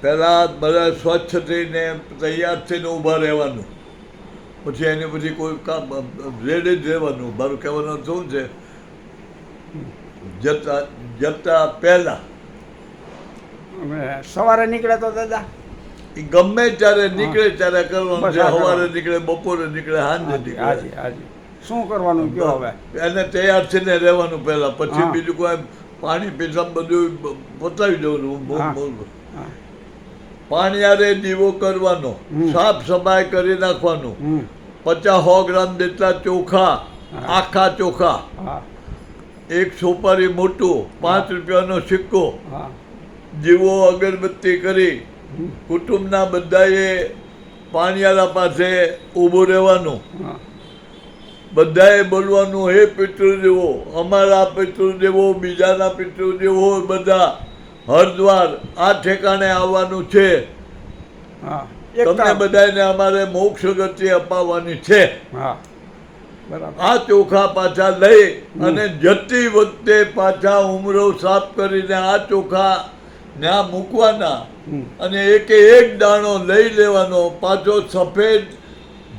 પહેલાં બધા સ્વચ્છ થઈને તૈયાર થઈને ઊભા રહેવાનું, પછી એને પછી કોઈ કામ રેડી જ રહેવાનું. મારું કહેવાનું શું છે, જતા પહેલાં સવારે નીકળે તો દાદા એ ગમે ત્યારે નીકળે ત્યારે કરવાનું છે. સવારે નીકળે, બપોરે નીકળે, સાંજે નીકળે. હાજી હાજી. શું કરવાનું કયો હવે? એને તૈયાર થઈને રહેવાનું પહેલાં, પછી બીજું કોઈ પાણી પીસાબ બધું પતાવી દેવાનું. પાણી આરે દીવો કરવાનો, સાફ સફાઈ કરી નાખવાનું. 50-100 ગ્રામ જેટલા ચોખા, આખા ચોખા, એક સોપારી મોટું, 5 રૂપિયાનો સિક્કો, દીવો અગરબત્તી કરી કુટુંબના બધાએ પાણીયાળા પાસે ઊભું રહેવાનું. બધાએ બોલવાનું, હે પિતૃદેવો, અમારા પિતૃદેવો, બીજાના પિતૃદેવો, બધા હરદ્વાર આ ઠેકાણે આવવાનું છે. તમને બધાને અમારે મોક્ષ ગતિ અપાવવાની છે. આ ચોખા પાછા લઈ અને જતી વખતે પાછા ઉમરો સાફ કરીને આ ચોખા ત્યાં મૂકવાના અને એક દાણો લઈ લેવાનો. પાછો સફેદ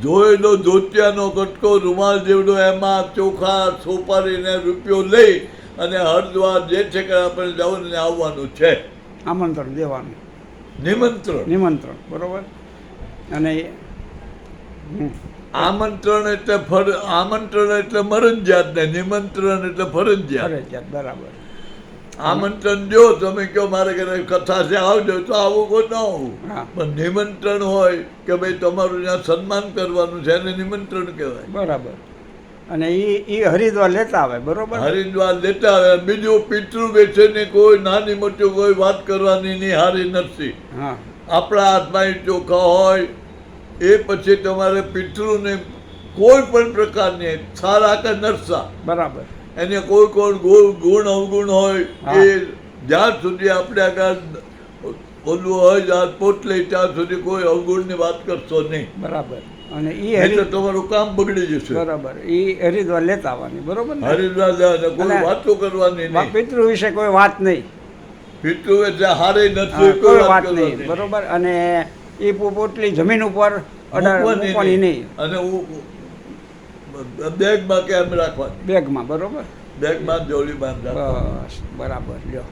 ધોયેલો ધોતિયાનો કટકો રૂમાલ જેવડો, એમાં ચોખા, સોપારીને રૂપિયો લઈ અને હરદ્વાર જે ઠેકાણે આપણે જવાનું આવવાનું છે. આમંત્રણ દેવાનું, નિમંત્રણ. બરોબર. અને આમંત્રણ એટલે મરજિયાત ને નિમંત્રણ એટલે ફરજિયાત. બરાબર. આમંત્રણ જો તમે કહો મારે ઘરે કથા છે આવજો, તો આવું કોઈ ન આવું. પણ નિમંત્રણ હોય કે ભાઈ તમારું ત્યાં સન્માન કરવાનું છે, એને નિમંત્રણ કહેવાય. બરાબર. અને એ હરિદ્વાર લેતા આવે. બરોબર. હરિદ્વાર લેતા આવે. બીજું પિતૃ બેસીને કોઈ નાની મોટી કોઈ વાત કરવાની નહીં, હારી નથી. આપણા હાથમાં ચોખા હોય એ પછી તમારે પિતૃને કોઈ પણ પ્રકારની સારા કે નરસા, બરાબર, એને કોઈ ગુણ અવગુણ હોય એ જ્યાં સુધી આપણે આગળ બોલવું હોય પોટલી ત્યાં સુધી કોઈ અવગુણની વાત કરશો નહીં. બરાબર. અને એ તમારું કામ બગડી જશે. બરાબર. એ હરિદ્વાર લેતા આવવાની. બરોબર. હરિદ્વાર લેવાના, કોઈ વાતો કરવાની નહીં. પિતૃ વિશે કોઈ વાત નહીં. પિતૃ એટલે હારે નથી કોઈ વાત નહીં. બરોબર. અને એ પોટલી જમીન ઉપર મૂકવાની નહીં. અને બેગમાં કેમ રાખવાની? બેગમાં. બરોબર. બેગમાં જોડી બાંધવા. બસ. બરાબર. લ્યો.